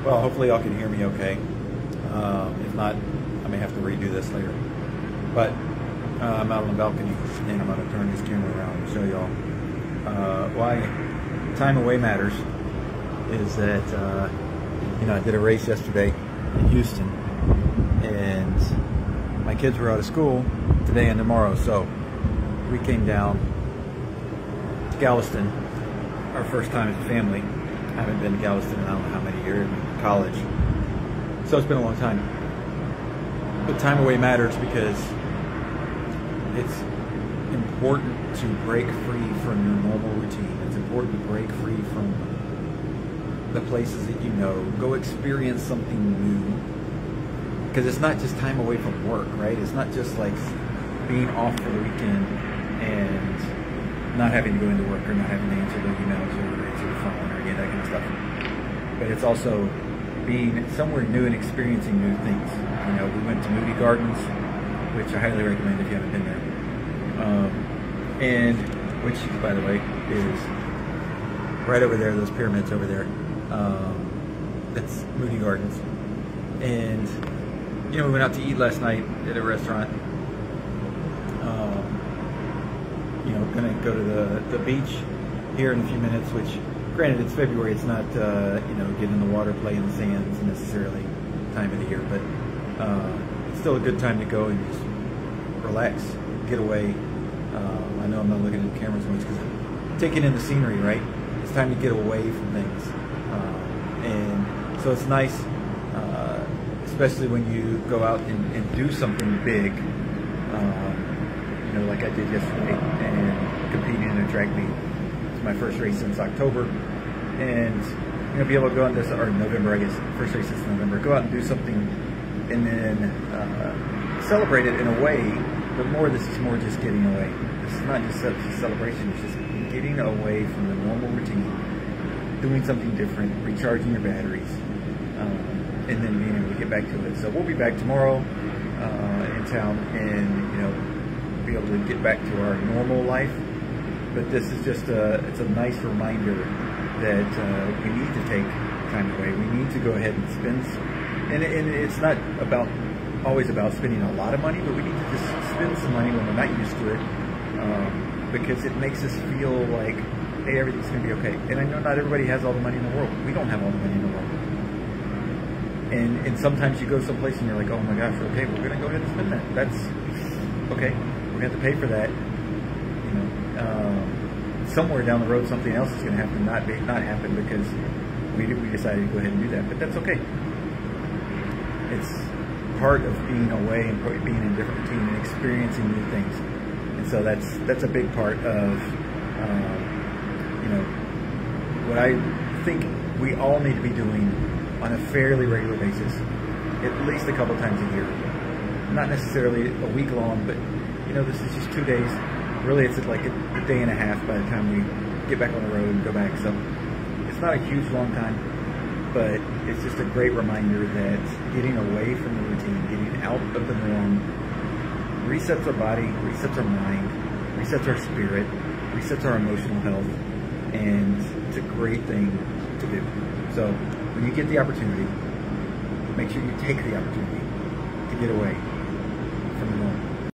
Well, hopefully y'all can hear me okay. If not, I may have to redo this later. But I'm out on the balcony and I'm going to turn this camera around and show y'all why time away matters. Is that, I did a race yesterday in Houston and my kids were out of school today and tomorrow, so we came down to Galveston, our first time as a family. I haven't been to Galveston in I don't know how many years, college. So it's been a long time. But time away matters because it's important to break free from your normal routine. It's important to break free from the places that you know. Go experience something new. Because it's not just time away from work, right? It's not just like being off for the weekend and not having to go into work or not having to answer the emails or answer the phone or any of that kind of stuff. But it's also being somewhere new and experiencing new things. We went to Moody Gardens, which I highly recommend if you haven't been there. And which, by the way, is right over there, those pyramids over there. That's Moody Gardens. And, we went out to eat last night at a restaurant. Gonna go to the beach here in a few minutes, which, granted, it's February. It's not, get in the water, play in the sands necessarily time of the year, but it's still a good time to go and just relax, get away. I know I'm not looking at the camera so much because I'm taking in the scenery, right? It's time to get away from things. And so it's nice, especially when you go out and do something big, like I did yesterday, and competing in a track meet. It's my first race since October, and be able to go on this, or November, I guess, first race since November, go out and do something, and then celebrate it in a way, but this is more just getting away. This is not just a celebration, it's just getting away from the normal routine, doing something different, recharging your batteries, and then being able to get back to it. So we'll be back tomorrow in town, and be able to get back to our normal life. But this is just it's a nice reminder that we need to take time away. We need to go ahead and spend, and it's not always about spending a lot of money, but we need to just spend some money when we're not used to it, because it makes us feel like, hey, everything's going to be okay. And I know not everybody has all the money in the world. We don't have all the money in the world. And sometimes you go someplace and you're like, oh my gosh, okay, we're going to go ahead and spend that. That's okay. We're going to have to pay for that. Somewhere down the road, something else is going to have to not happen because we decided to go ahead and do that. But that's okay. It's part of being away and being in a different routine and experiencing new things. And so that's a big part of what I think we all need to be doing on a fairly regular basis, at least a couple times a year. Not necessarily a week long, but this is just 2 days. Really, it's like a day and a half by the time we get back on the road and go back. So it's not a huge long time, but it's just a great reminder that getting away from the routine, getting out of the norm, resets our body, resets our mind, resets our spirit, resets our emotional health, and it's a great thing to do. So when you get the opportunity, make sure you take the opportunity to get away from the norm.